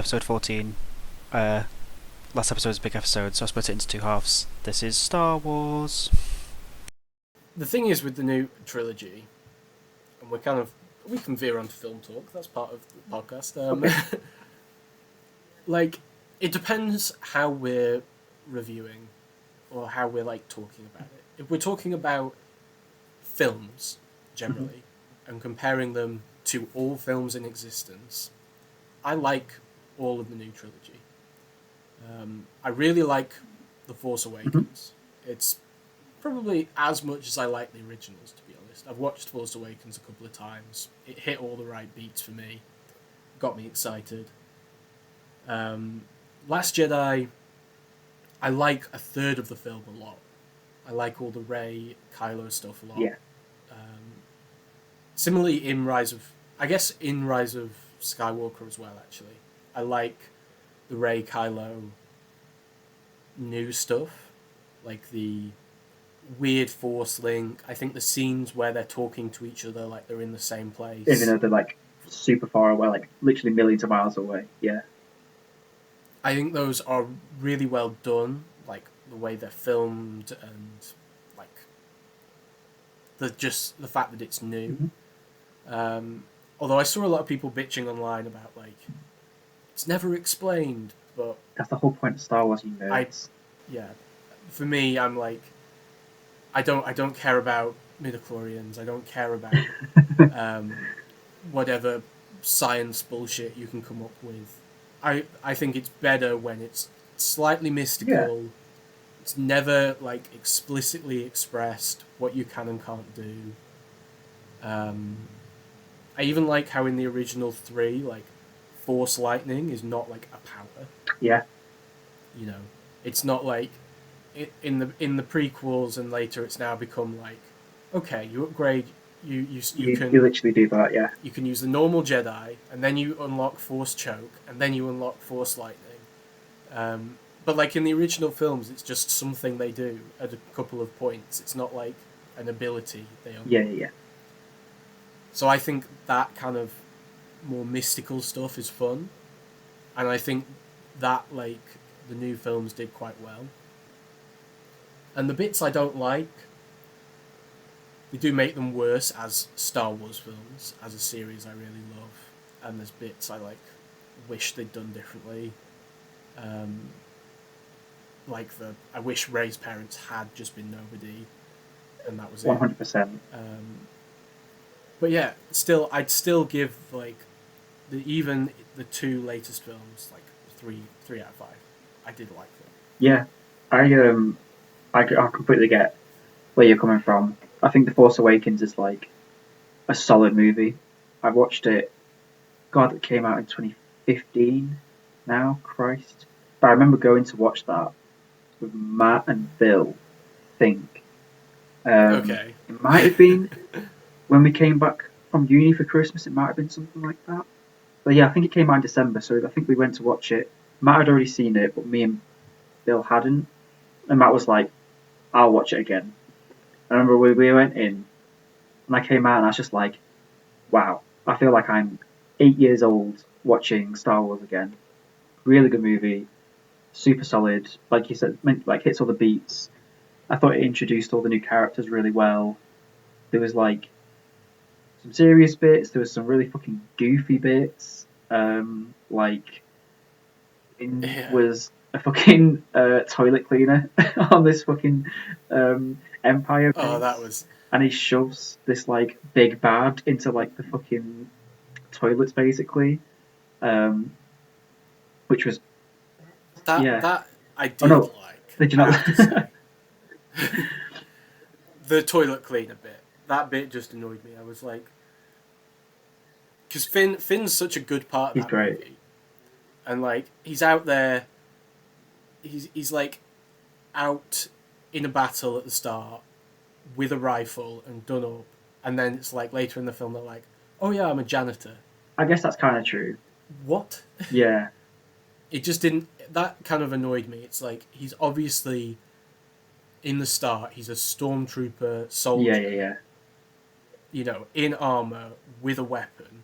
episode 14. Last episode was a big episode, so I split it into two halves. This is Star Wars. The thing is with the new trilogy, and we can veer onto film talk. That's part of the podcast. Like, it depends how we're reviewing or how we're talking about it. If we're talking about films generally and comparing them to all films in existence, I like all of the new trilogy. I really like The Force Awakens. It's probably as much as I like the originals, to be honest. I've watched Force Awakens a couple of times. It hit all the right beats for me. Got me excited. Last Jedi, I like a third of the film a lot. I like all the Rey, Kylo stuff a lot. Yeah. Similarly, in Rise of Skywalker as well, actually. I like the Rey, Kylo new stuff. Like the weird Force link. I think the scenes where they're talking to each other like they're in the same place. Even though they're super far away, literally millions of miles away. Yeah. I think those are really well done, like the way they're filmed and the fact that it's new. Although I saw a lot of people bitching online about it's never explained, but that's the whole point of Star Wars, you know. For me, I'm I don't care about midichlorians. I don't care about whatever science bullshit you can come up with. I think it's better when it's slightly mystical. Yeah. It's never explicitly expressed what you can and can't do. I even like how in the original 3, Force lightning is not a power. Yeah. You know, it's not in the prequels and later it's now become okay, you upgrade. You can literally do that, yeah. You can use the normal Jedi, and then you unlock Force choke, and then you unlock Force lightning. But in the original films, it's just something they do at a couple of points. It's not an ability they unlock. Yeah. So I think that kind of more mystical stuff is fun, and I think that the new films did quite well. And the bits I don't like, they do make them worse as Star Wars films, as a series I really love. And there's bits I wish they'd done differently. I wish Rey's parents had just been nobody, and that was 100%. But yeah, I'd still give even the two latest films 3 out of 5. I did like them. Yeah, I completely get where you're coming from. I think The Force Awakens is a solid movie. I watched it. God, it came out in 2015. Now, Christ! But I remember going to watch that with Matt and Bill. I think. Okay. It might have been when we came back from uni for Christmas. It might have been something like that. But yeah, I think it came out in December. So I think we went to watch it. Matt had already seen it, but me and Bill hadn't. And Matt was like, "I'll watch it again." I remember we went in, and I came out, and I was just like, "Wow, I feel like I'm 8 years old watching Star Wars again." Really good movie, super solid. Like you said, hits all the beats. I thought it introduced all the new characters really well. There was some serious bits. There was some really fucking goofy bits. Was a fucking toilet cleaner on this fucking Empire base. Oh, that was... And he shoves this big bad into the fucking toilets basically, which was that I did like. Did you not? The toilet cleaner bit. That bit just annoyed me. I was because Finn's such a good part of that movie, and he's out there. He's out in a battle at the start with a rifle and done up, and then it's later in the film they're "Oh yeah, I'm a janitor." I guess that's kind of true. What? Yeah. It just didn't. That kind of annoyed me. It's he's obviously in the start. He's a stormtrooper soldier. Yeah. You know, in armor with a weapon.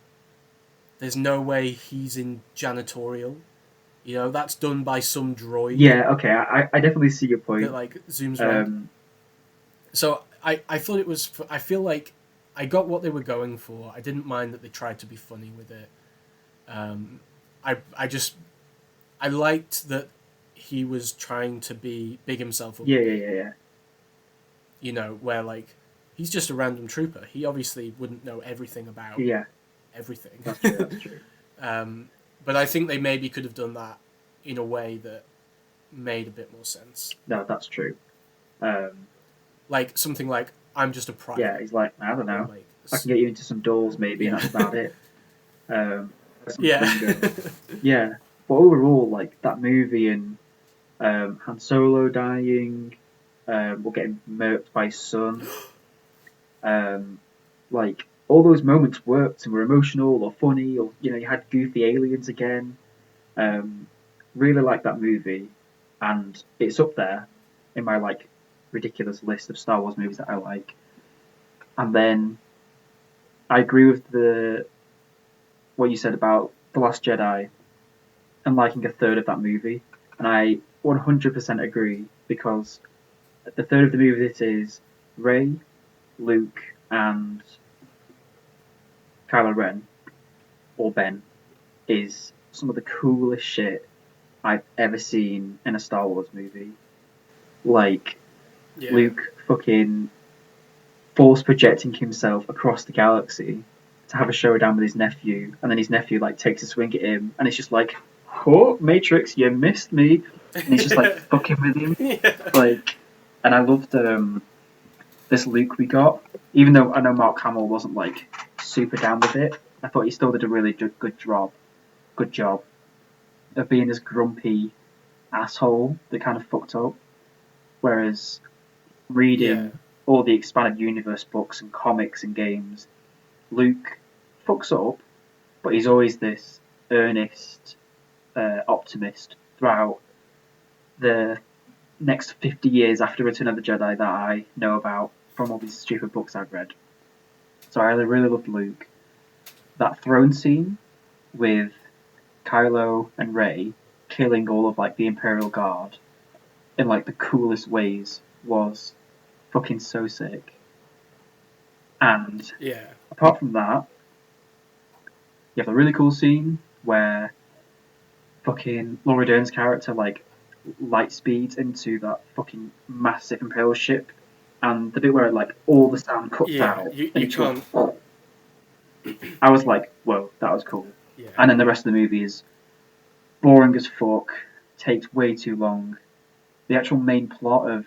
There's no way he's in janitorial You know, that's done by some droid Yeah, okay, I definitely see your that point. like zooms around. So I thought it was. I feel like I got what they were going for. I didn't mind that they tried to be funny with it. I just I liked that he was trying to be big himself up Yeah, a yeah, bit. yeah, yeah. You know, where like he's just a random trooper. He obviously wouldn't know everything about Yeah, everything. that's true, that's true. But I think they maybe could have done that in a way that made a bit more sense. No, that's true. Um, Like something like I'm just a yeah, private, he's like, I don't or know. like I can get you into some doors maybe, and yeah, that's about it. Some yeah, lingo. Yeah, but overall, like that movie and Han Solo dying, or getting murked by his son, um, like all those moments worked and were emotional or funny, or you had goofy aliens again. Um, really like that movie, and it's up there in my like ridiculous list of Star Wars movies that I like. And then I agree with the what you said about The Last Jedi and liking a third of that movie, and I 100% agree because the third of the movie that is Rey, Luke, and Kylo Ren or Ben is some of the coolest shit I've ever seen in a Star Wars movie. Like yeah, Luke fucking force projecting himself across the galaxy to have a showdown with his nephew, and then his nephew like takes a swing at him, and it's just like, "Oh, Matrix, you missed me," and he's just like fucking with him, yeah, like. And I loved this Luke we got, even though I know Mark Hamill wasn't like super down with it. I thought he still did a really good job of being this grumpy asshole that kind of fucked up. Whereas yeah, reading all the expanded universe books and comics and games, Luke fucks up, but he's always this earnest optimist throughout the next 50 years after Return of the Jedi that I know about from all these stupid books I've read. So I really loved Luke. That throne scene with Kylo and Rey killing all of like the Imperial Guard in like the coolest ways was fucking so sick. And yeah, apart from that, you have a really cool scene where fucking Laura Dern's character like light speeds into that fucking massive Imperial ship, and the bit where like all the sound cuts yeah. out and You you just go, can't. oh. I was like, whoa, that was cool. Yeah, And then the rest of the movie is boring as fuck, takes way too long. The actual main plot of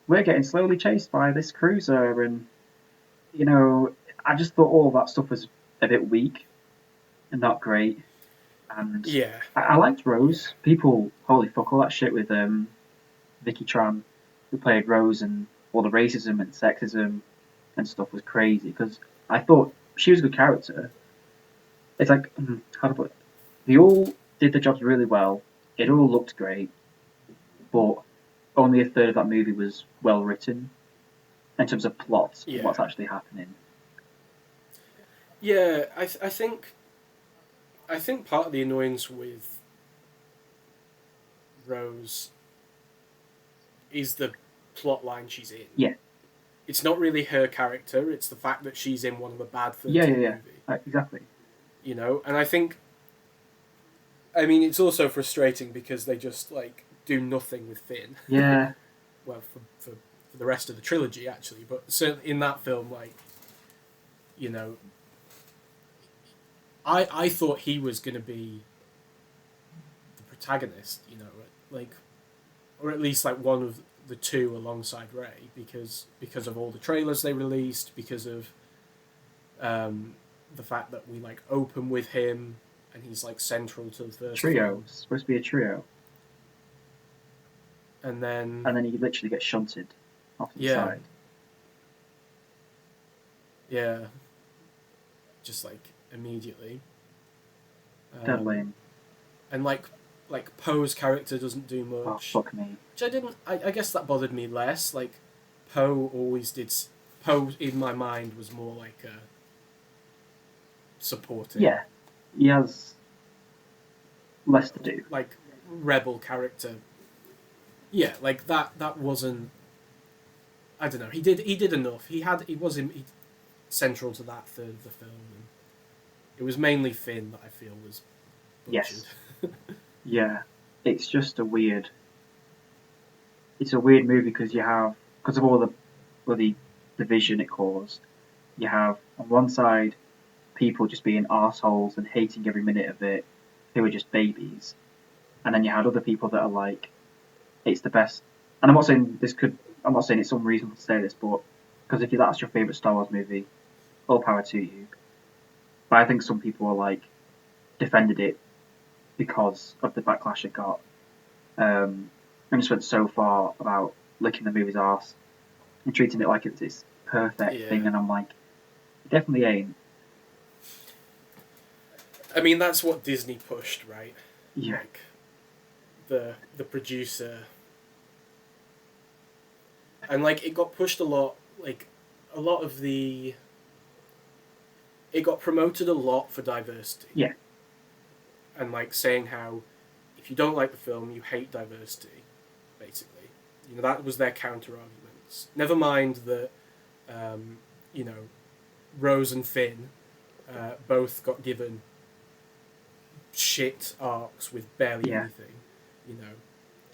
we're getting slowly chased by this cruiser, and I just thought all of that stuff was a bit weak and not great. And yeah, I liked yeah, Rose. People, holy fuck, all that shit with Vicky Tran, who played Rose, and all the racism and sexism and stuff was crazy because I thought she was a good character. It's like, how to put it? They all did the jobs really well. It all looked great, but only a third of that movie was well written in terms of plot and yeah, what's actually happening. yeah. I think part of the annoyance with Rose is the plot line she's in. Yeah, It's not really her character, it's the fact that she's in one of the bad yeah, thirds of yeah, the yeah. movie. Exactly. You know? And I think I mean it's also frustrating because they just like do nothing with Finn. Yeah, Well, for the rest of the trilogy actually, but certainly in that film, like, you know, I thought he was gonna be the protagonist, you know, like or at least like one of the two alongside Ray because of all the trailers they released, because of um, the fact that we like open with him and he's like central to the first trio. film, It's supposed to be a trio, and then and then he literally gets shunted off to the yeah, side. yeah, just like immediately, Dead um, lame. and like Poe's character doesn't do Oh much, fuck me. which I didn't. I guess that bothered me less. Like Poe always did. Poe in my mind was more like supporting. Yeah, he has less to do. like rebel character. Yeah, like that wasn't. I don't know. He did enough. He central to that third of the film. And it was mainly Finn that I feel was butchered. Yes, yeah, it's just a weird. It's a weird movie because of all the bloody division it caused. You have on one side people just being arseholes and hating every minute of it, who are just babies, and then you had other people that are like, it's the best. And I'm not saying this could. I'm not saying it's unreasonable to say this, but because if that's your favorite Star Wars movie, all power to you. But I think some people are like defended it because of the backlash it got, and just went so far about licking the movie's arse and treating it like it's this perfect thing. Yeah. And I'm like, it definitely ain't. I mean, that's what Disney pushed, right? Yeah, Like the producer, and like it got pushed a lot. Like a lot of the, it got promoted a lot for diversity. yeah, And like saying how, if you don't like the film, you hate diversity, basically. You know, that was their counter arguments. Never mind that, you know, Rose and Finn both got given shit arcs with barely yeah, anything. You know,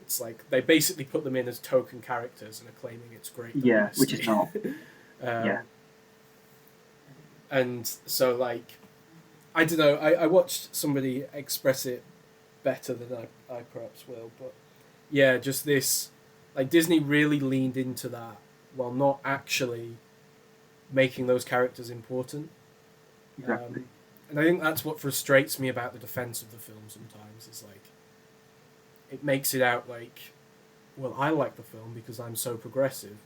it's like they basically put them in as token characters and are claiming it's great yeah, diversity. which is not. um, Yeah, And so, like, I don't know. I watched somebody express it better than I perhaps will, but yeah, just this, like, Disney really leaned into that while not actually making those characters important. exactly. And I think that's what frustrates me about the defense of the film sometimes. Is like, it makes it out like, well, I like the film because I'm so progressive,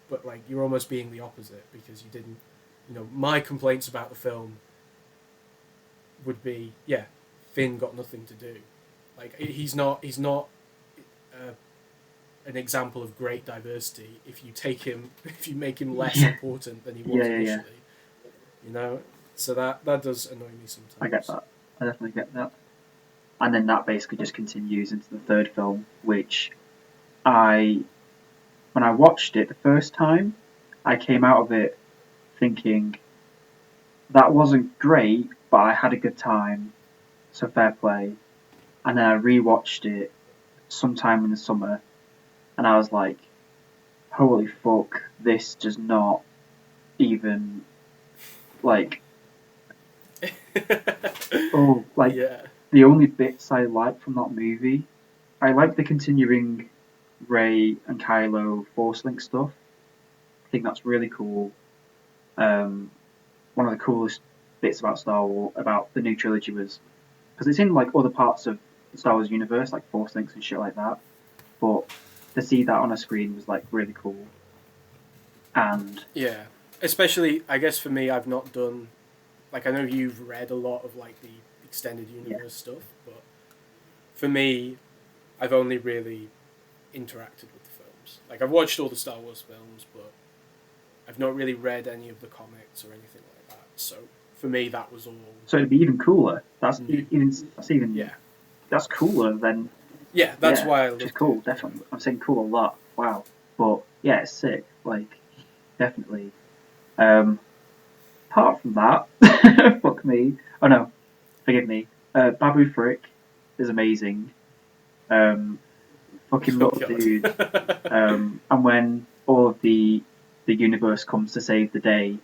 but like you're almost being the opposite because you didn't. You know, my complaints about the film would be, yeah, Finn got nothing to do. Like he's not uh, an example of great diversity if you take him if you make him less Yeah, important than he yeah, was yeah, yeah. initially. You know, so that does annoy me sometimes. I get that. I definitely get that. And then that basically just continues into the third film, which I, when I watched it the first time, I came out of it thinking that wasn't great, but I had a good time, so fair play. And then I rewatched it sometime in the summer, and I was like, holy fuck, this does not even like oh like Yeah, the only bits I like from that movie, I like the continuing Rey and Kylo Force Link stuff. I think that's really cool. Um, one of the coolest bits about Star Wars about the new trilogy was because it's in like other parts of the Star Wars universe, like Force Links and shit like that. But to see that on a screen was like really cool. And yeah. Especially, I guess for me, I've not done, like, I know you've read a lot of like the extended yeah, universe stuff, but for me, I've only really interacted with the films. Like I've watched all the Star Wars films, but I've not really read any of the comics or anything like that. So for me, that was all so it'd be even cooler. new. That's even Yeah, that's cooler than yeah. That's yeah, why I which is loved cool. it. Definitely, I'm saying cool a lot. Wow, but yeah, it's sick. Like definitely. Apart from that, fuck me. Oh no, forgive me. Babu Frick is amazing. Um, fucking Oh little dude. god. And when all of the universe comes to save the day,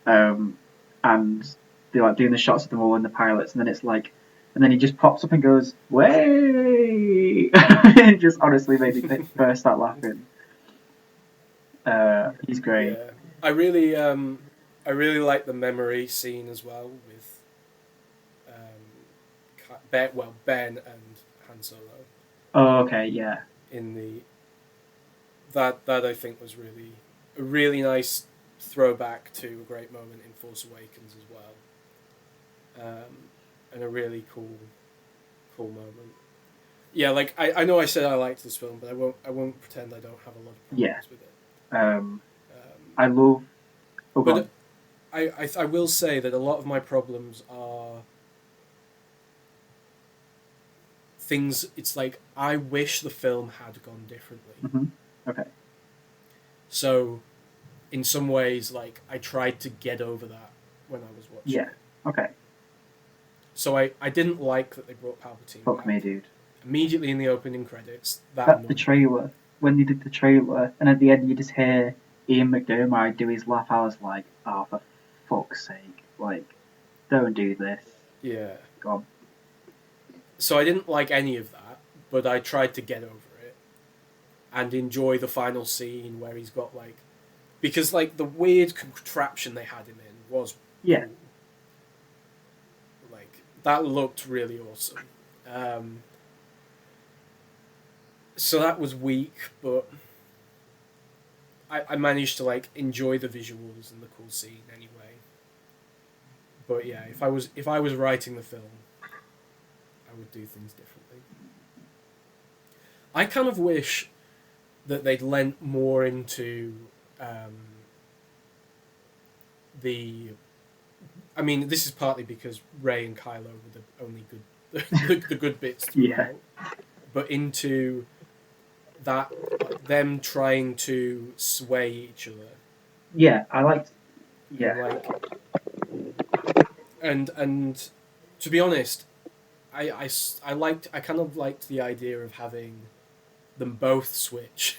and they're like doing the shots of them all in the pilots, and then it's like, and then he just pops up and goes, "Way!" It just honestly made me burst out laughing. He's great. Yeah, I really like the memory scene as well with Ben and Han Solo Oh, okay, yeah, in the that I think was really a really nice throwback to a great moment in Force Awakens as well, and a really cool moment. Yeah, like I know I said I liked this film, but I won't pretend I don't have a lot of yeah. problems with it. Um, Um, I love. Oh, go but on. I will say that a lot of my problems are things. It's like I wish the film had gone differently. Hmm. Okay. So, in some ways, like I tried to get over that when I was watching Yeah. it. Okay. So I didn't like that they brought Palpatine Fuck back me, dude. immediately in the opening credits. That At the annoyed me. trailer, when they did the trailer, and at the end you just hear Ian McDermott do his laugh, I was like, oh, for fuck's sake. Like, don't do this. Yeah. Go on. So I didn't like any of that, but I tried to get over it and enjoy the final scene where he's got like, because like the weird contraption they had him in was Yeah. cool. Like that looked really awesome. So that was weak, but I managed to like enjoy the visuals and the cool scene anyway. But yeah, if I was writing the film, I would do things differently. I kind of wish that they'd lent more into the. I mean, this is partly because Rey and Kylo were the only good, the good bits throughout, Yeah. but into that them trying to sway each other. Yeah, I liked. And Yeah. like, and to be honest, I kind of liked the idea of having them both switch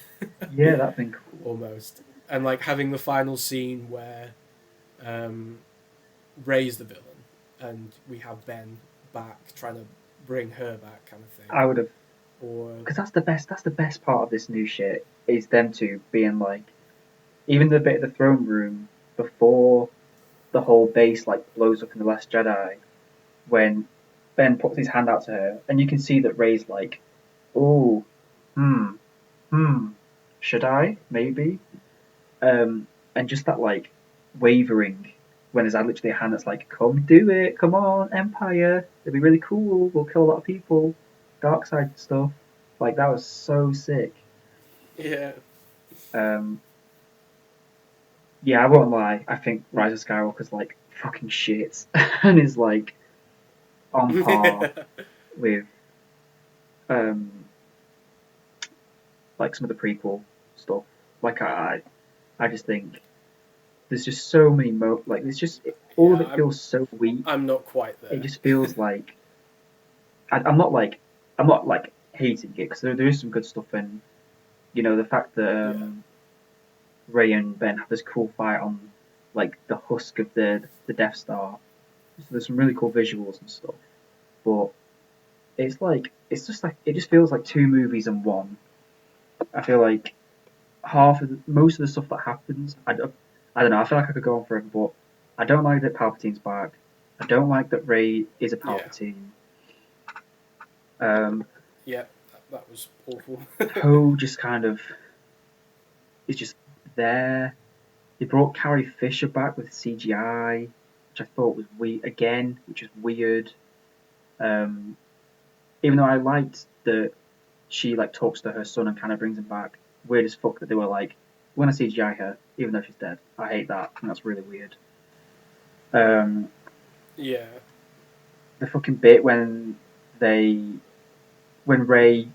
Yeah, that'd been cool. almost, and like having the final scene where Rey's the villain and we have Ben back trying to bring her back, kind of thing. I would have, Or because that's the best. That's the best part of this new shit is them two being like, even the bit of the throne room before the whole base like blows up in the Last Jedi, when Ben puts his hand out to her, and you can see that Rey's like, oh, hmm, should I? Maybe. And just that like wavering when there's literally a hand that's like, come do it, come on, Empire, it'd be really cool, we'll kill a lot of people, dark side stuff. Like that was so sick. yeah, Um, yeah, I won't lie. I think Rise of Skywalker's like fucking shit, and is like on par with um like some of the prequel stuff. Like I just think there's just so many like there's just all of yeah. it feels so weak. I'm not quite It there. just feels like I'm not like hating it because there is some good stuff, and you know the fact that Yeah, Ray and Ben have this cool fight on like the husk of the Death Star. So there's some really cool visuals and stuff, but it's like it's just like it just feels like two movies in one. I feel like most of the stuff that happens, I don't know. I feel like I could go on forever, but I don't like that Palpatine's back. I don't like that Rey is a yeah, Palpatine. Um, yeah. That was awful. Poe just kind of is just there. They brought Carrie Fisher back with CGI, which I thought was weird again, which is weird. Even though I liked that she like talks to her son and kind of brings him back. Weird as fuck that they were like, we're gonna CGI her, even though she's dead. I hate that. I think that's really weird. Yeah, The fucking bit when Rey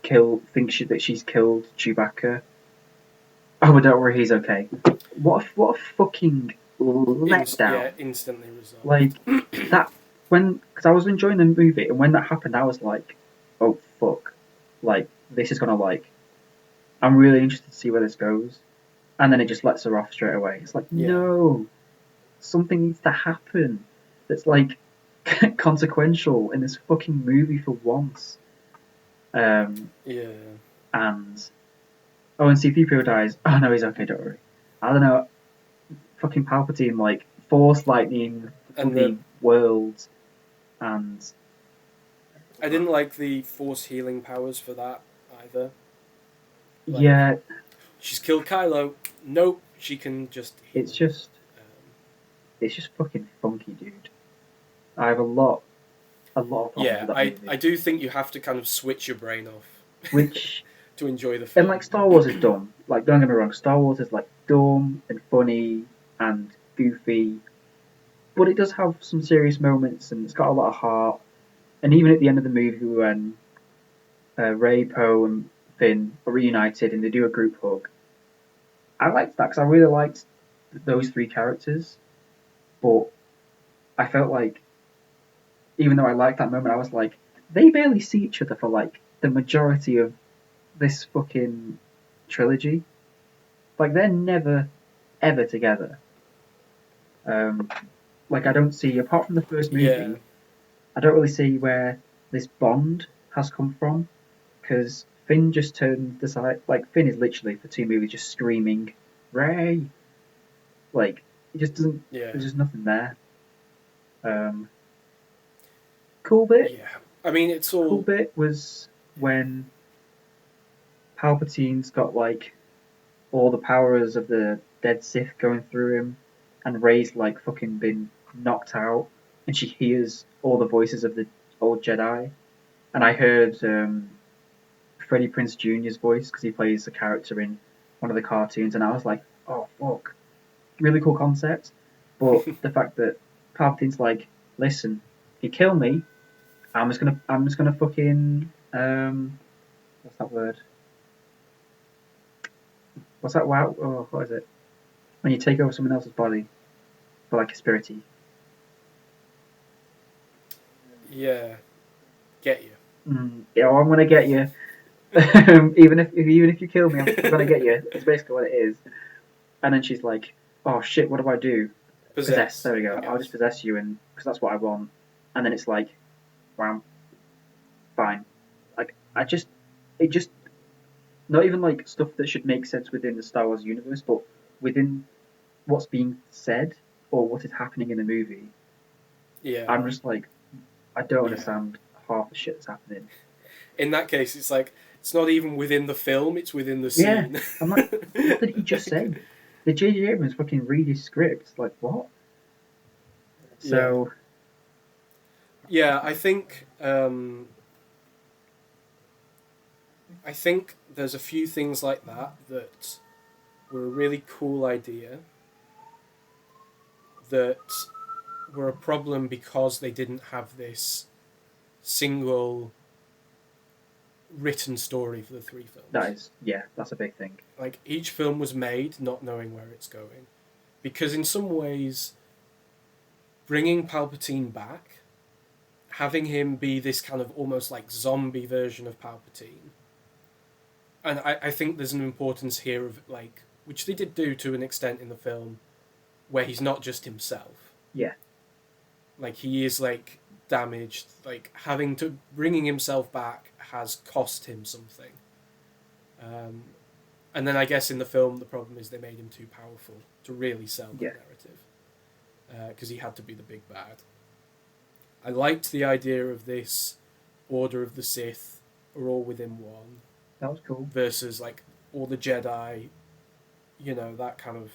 thinks that she's killed Chewbacca. Oh, but don't worry, he's okay. What a fucking letdown! instantly resolved. Like that because I was enjoying the movie, and when that happened, I was like, oh fuck, like this is gonna like, I'm really interested to see where this goes, and then it just lets her off straight away. It's like Yeah. no, something needs to happen that's like consequential in this fucking movie for once. Yeah, And oh, and C-3PO dies. Oh no, he's okay. Don't worry. I don't know. Fucking Palpatine like force lightning and the world, and I didn't like the force healing powers for that either. Like, yeah, she's killed Kylo. Nope, she can just heal. it's just fucking funky, dude. I have a lot of problems yeah, with that I movie. do think you have to kind of switch your brain off Which to enjoy the film. and like Star Wars is dumb. Like don't get me wrong, Star Wars is like dumb and funny and goofy, but it does have some serious moments and it's got a lot of heart. And even at the end of the movie when Ray, Poe, and Finn are reunited and they do a group hug, I liked that because I really liked those three characters. But I felt like, even though I liked that moment, I was like, they barely see each other for like the majority of this fucking trilogy. Like they're never ever together. Um, like I don't see, apart from the first Yeah. movie, I don't really see where this bond has come from. Because Finn just turned the side, like Finn is literally for 2 movies just screaming, Ray. Like it just doesn't. Yeah. There's just nothing there. Um, cool bit. Yeah. I mean, it's Cool all. bit was when Palpatine's got like all the powers of the dead Sith going through him, and Rey's like fucking been knocked out, and she hears all the voices of the old Jedi. And I heard Freddie Prinze Jr.'s voice because he plays a character in one of the cartoons, and I was like, oh fuck, really cool concept. But the fact that Palpatine's like, listen, if you kill me, I'm just gonna fucking what's that word? What's that? Wow, oh, what is it? When you take over someone else's body for like a spirity. Yeah. Get you. Yeah, I'm gonna get you. Even if you kill me, I'm gonna get you. It's basically what it is. And then she's like, "Oh shit, what do I do? Possess. Possess, There we I go. I'll just guess. possess you, and because that's what I want." And then it's like, wow, fine. Like it just not even like stuff that should make sense within the Star Wars universe, but within what's being said or what is happening in the movie. Yeah. I'm just like, I don't Yeah. understand half the shit that's happening. In that case, it's like it's not even within the film; it's within the Yeah, scene. I'm like, what did he just say? Did J.J. Abrams fucking read his script? Like, what? Yeah. So, Yeah. I think there's a few things like that that were a really cool idea that were a problem because they didn't have this single written story for the three films. that's a big thing. Like each film was made not knowing where it's going. Because in some ways, bringing Palpatine back, having him be this kind of almost like zombie version of Palpatine, and I think there's an importance here of like, which they did do to an extent in the film, where he's not just himself. Yeah. Like he is like damaged. Like having to bringing himself back has cost him something. Um, and then I guess in the film the problem is they made him too powerful to really sell the Yeah. narrative because he had to be the big bad. I liked the idea of this Order of the Sith are all within one That was cool. versus like all the Jedi, you know, that kind of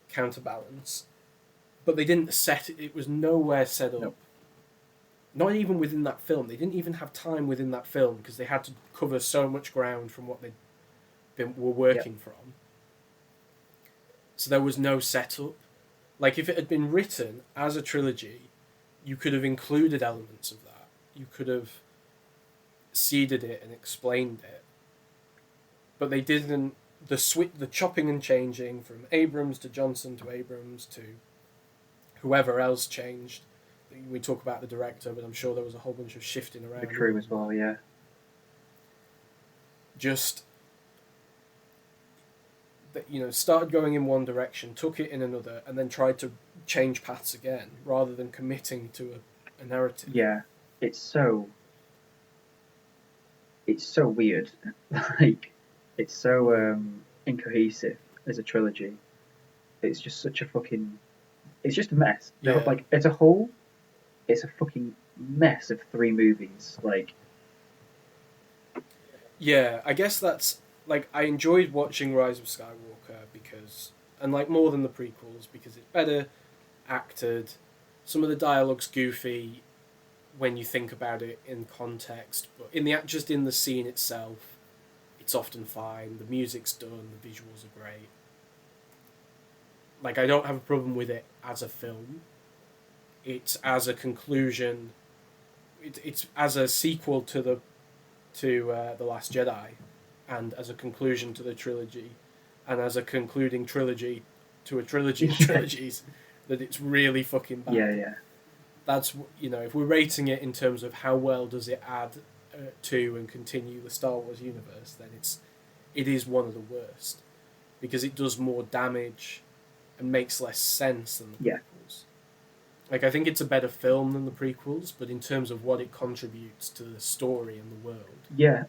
counterbalance. But they didn't set it. It was nowhere set up. Nope. Not even within that film. They didn't even have time within that film because they had to cover so much ground from what were working from. So there was no setup. Like if it had been written as a trilogy, you could have included elements of that. You could have seeded it and explained it. But they didn't. The chopping and changing from Abrams to Johnson to Abrams to whoever else changed. We talk about the director, but I'm sure there was a whole bunch of shifting around. The crew as well, yeah. Just started going in one direction, took it in another, and then tried to change paths again, rather than committing to a narrative. Yeah, it's so weird. Like, it's so incohesive as a trilogy. It's just such a fucking. It's just a mess. Yeah. Like, as a whole, it's a fucking mess of 3 movies. Like, yeah, I guess that's like I enjoyed watching Rise of Skywalker because, and like more than the prequels because it's better acted. Some of the dialogue's goofy when you think about it in context, but just in the scene itself, it's often fine. The music's done, the visuals are great. Like I don't have a problem with it as a film. it's as a conclusion. It's as a sequel to the Last Jedi, and as a conclusion to the trilogy, and as a concluding trilogy to a trilogy of Yeah. trilogies, that it's really fucking bad. Yeah. That's, if we're rating it in terms of how well does it add to and continue the Star Wars universe, then it is one of the worst, because it does more damage and makes less sense than the Yeah. prequels. Like, I think it's a better film than the prequels, but in terms of what it contributes to the story and the world, Yeah.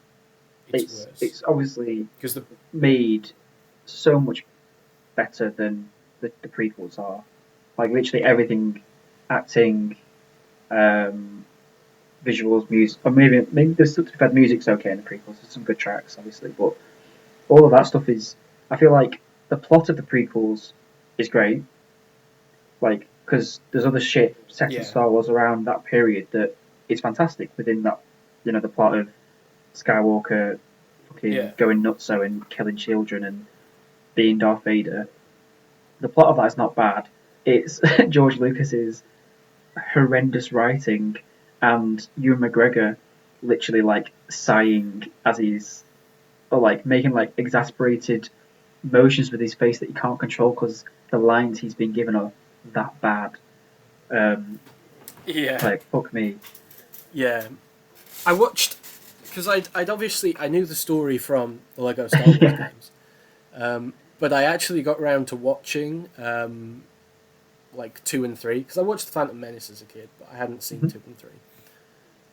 it's worse. It's obviously Because made so much better than the prequels are. Like literally everything, acting, visuals, music, or maybe there's to be fair, music's okay in the prequels. There's some good tracks, obviously, but all of that stuff is. I feel like the plot of the prequels is great, like because there's other shit set in Yeah. Star Wars around that period that is fantastic within that. The plot of Skywalker fucking Yeah. going nutso and killing children and being Darth Vader. The plot of that is not bad. It's George Lucas's horrendous writing and Ewan McGregor literally like sighing as he's or like making like exasperated motions with his face that he can't control because the lines he's been given are that bad. Yeah. Like fuck me. Yeah. I watched, because I'd obviously, I knew the story from the Lego Star Wars Yeah. games, but I actually got round to watching like 2 and 3, because I watched The Phantom Menace as a kid, but I hadn't seen 2 and 3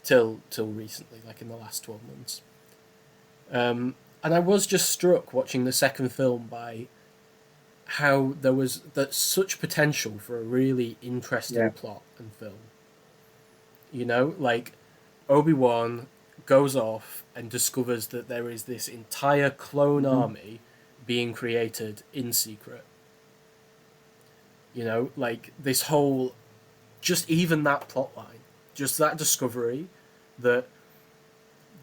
till recently, like in the last 12 months. And I was just struck watching the second film by how there was such potential for a really interesting plot and film. Like Obi-Wan goes off and discovers that there is this entire clone army being created in secret. Like this whole, just even that plot line, just that discovery that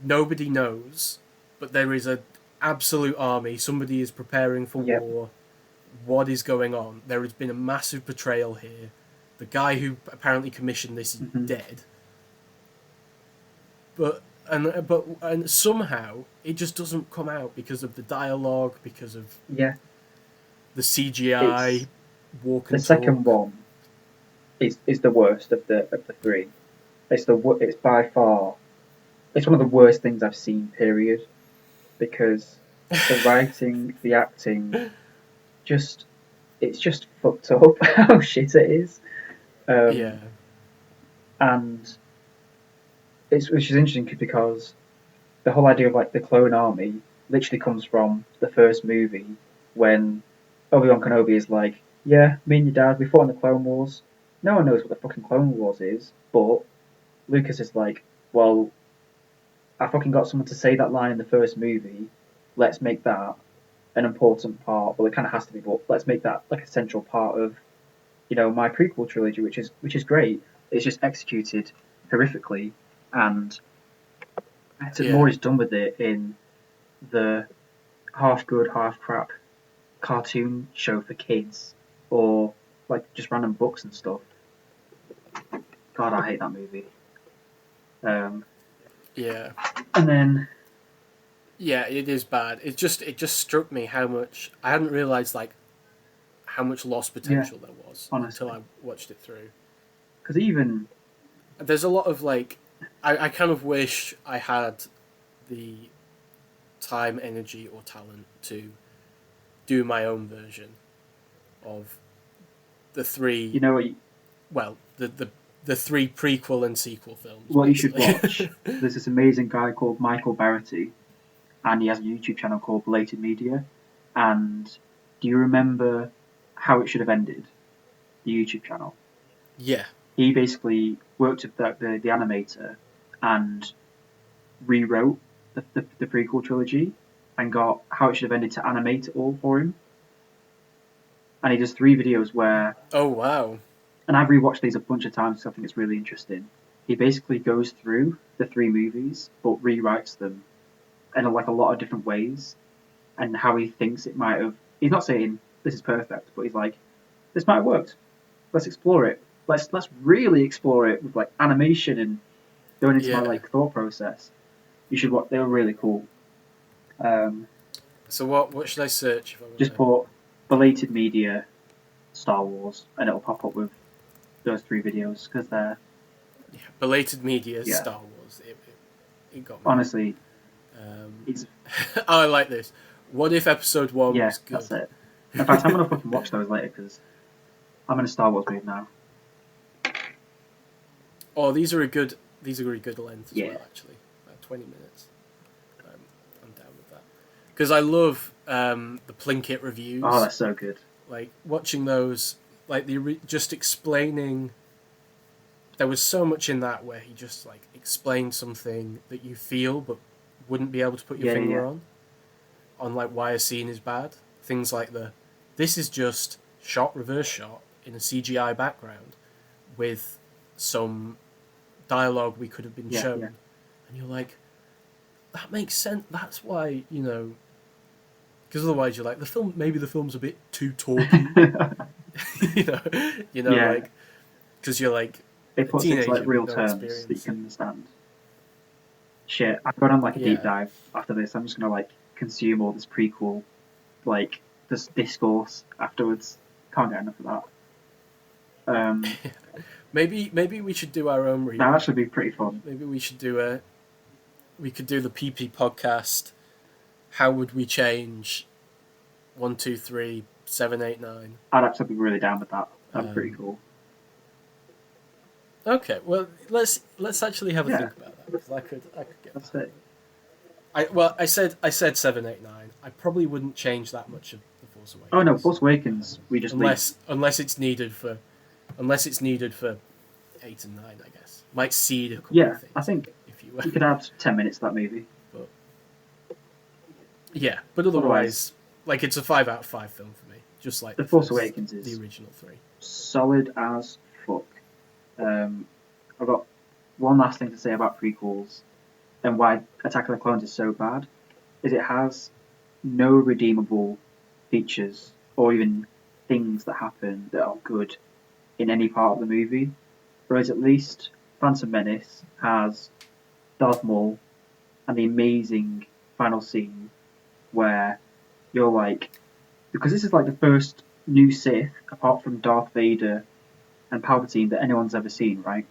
nobody knows, but there is an absolute army, somebody is preparing for war. What is going on? There has been a massive betrayal here. The guy who apparently commissioned this is dead. But somehow it just doesn't come out because of the dialogue, because of the CGI walk and the second talk. one is the worst of the three. It's by far it's one of the worst things I've seen. Period. Because the writing, the acting, it's just fucked up how shit it is. And which is interesting because the whole idea of like the clone army literally comes from the first movie when Obi-Wan Kenobi is like, yeah, me and your dad, we fought in the Clone Wars. No one knows what the fucking Clone Wars is, but Lucas is like, well, I fucking got someone to say that line in the first movie. Let's make that an important part. Well, it kind of has to be, but let's make that like a central part of, my prequel trilogy, which is great. It's just executed horrifically, and more is done with it in the half good, half crap cartoon show for kids, or like just random books and stuff. God, I hate that movie. And then it is bad. It just struck me how much I hadn't realized, like how much lost potential there was honestly. until I watched it through. Because even there's a lot of like, I kind of wish I had the time, energy, or talent to do my own version of the three. The three prequel and sequel films. What basically. You should watch. There's this amazing guy called Michael Barrety, and he has a YouTube channel called Belated Media. And do you remember How It Should Have Ended? The YouTube channel. Yeah. He basically worked with the animator and rewrote the prequel trilogy and got How It Should Have Ended to animate it all for him. And he does 3 videos where... Oh, wow. And I've rewatched these a bunch of times because I think it's really interesting. He basically goes through the 3 movies, but rewrites them in like a lot of different ways, and how he thinks it might have. He's not saying this is perfect, but he's like, this might have worked. Let's explore it. let's really explore it with like animation and going into my Yeah. like thought process. You should watch. They were really cool. Um, So what should I search if I want just to? put belated media Star Wars, and it'll pop up with those 3 videos because they're Yeah, belated media yeah. Star Wars. It got me. Honestly, Um, it's oh, I like this. What if episode 1 yeah, was good? that's it. In fact, I'm gonna fucking watch those later because I'm in a Star Wars mood now. Oh, these are a really good length as Yeah. well. Actually, about 20 minutes. I'm down with that because I love the Plinkett reviews. Oh, that's so good. Like watching those, like just explaining. There was so much in that where he just like explained something that you feel but wouldn't be able to put your finger on like why a scene is bad. Things like this is just reverse shot in a CGI background with some dialogue we could have been shown, Yeah. and you're like, that makes sense. That's why because otherwise you're like maybe the film's a bit too talky, Yeah. like because you're like It a puts it into teenager like real with no terms that you experience. can understand. Shit, I've got on like a deep Yeah. dive after this. I'm just gonna like consume all this prequel, like this discourse afterwards. Can't get enough of that. Maybe we should do our own review. That'd actually be pretty fun. Maybe we could do the PP podcast. How would we change 1, 2, 3, 7, 8, 9? I'd actually be really down with that. That'd be pretty cool. Okay, well let's actually have a Yeah. think about that because I could get That's that. it. I said 7, 8, 9. I probably wouldn't change that much of the Force Awakens. Oh no, Force Awakens. We just leave. unless it's needed for 8 and 9, I guess. Might seed a couple Yeah, of things. I think if you you could add 10 minutes to that movie. but yeah, but otherwise, like it's a 5 out of 5 film for me. Just like The Force Awakens is the original 3. solid as fuck. I've got one last thing to say about prequels and why Attack of the Clones is so bad. Is it has no redeemable features or even things that happen that are good in any part of the movie. Whereas at least Phantom Menace has Darth Maul and the amazing final scene where you're like, because this is like the first new Sith apart from Darth Vader and Palpatine that anyone's ever seen, right?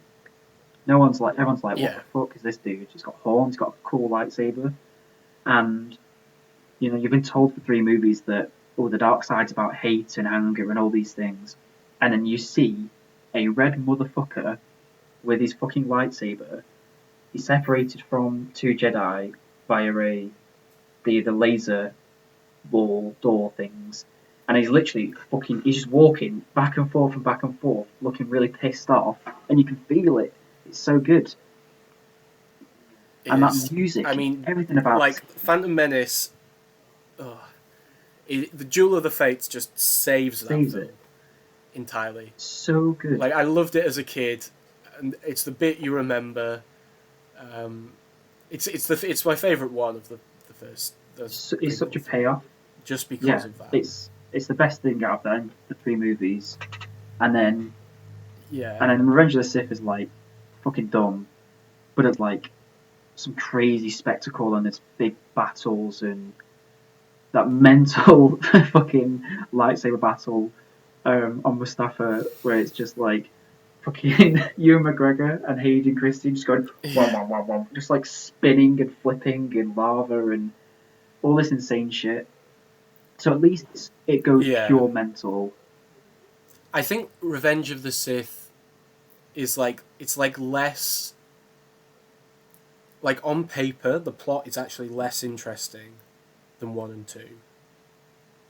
Everyone's like, what Yeah. the fuck is this dude? He's got horns, he's got a cool lightsaber, and you've been told for 3 movies that the dark side's about hate and anger and all these things, and then you see a red motherfucker with his fucking lightsaber. He's separated from 2 Jedi via the laser wall door things, and he's literally he's just walking back and forth, looking really pissed off, and you can feel it. It's so good. And that music, I mean, everything about like Phantom Menace. The Duel of the Fates just saves that Saves film it. entirely. So good. Like I loved it as a kid, and it's the bit you remember. It's my favourite one of the first. It's such a payoff. Just because of that. It's the best thing out of the 3 movies, and then Yeah. Revenge of the Sith is like fucking dumb, but it's like some crazy spectacle and it's big battles and that mental fucking lightsaber battle on Mustafa where it's just like fucking Ewan McGregor and Hayden Christensen just going wah, wah, wah, wah, just like spinning and flipping in lava and all this insane shit. So at least it goes pure mental. I think Revenge of the Sith is it's less, like on paper the plot is actually less interesting than 1 and 2,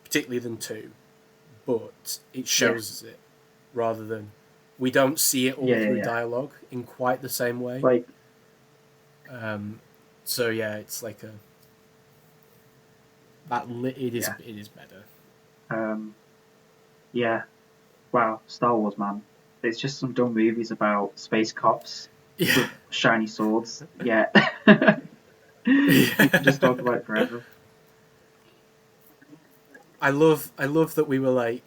particularly than 2, but it shows us it rather than we don't see it all through dialogue in quite the same way. Like, so yeah, it's like it is better. Yeah. Wow, Star Wars, man. It's just some dumb movies about space cops with shiny swords. Yeah. You can just talk about it forever. I love that we were like,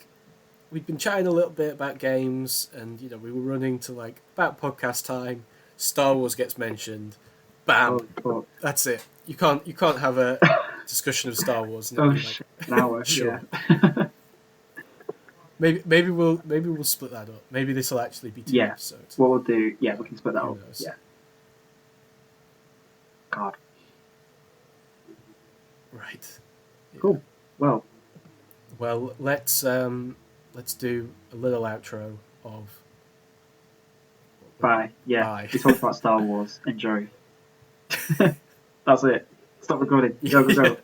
we'd been chatting a little bit about games, and we were running to like about podcast time. Star Wars gets mentioned. Bam! Holy fuck. That's it. You can't have a discussion of Star Wars and Oh then be like, shit, an hour. sure. Yeah. Maybe we'll split that up. Maybe this will actually be 2 Yeah. episodes. What we'll do? Yeah, we can split that Who up. knows? Yeah. God. Right. Yeah. Cool. Well, Let's do a little outro of. bye. Yeah. Bye. We talked about Star Wars. Enjoy. That's it. Stop recording. Go, go, go.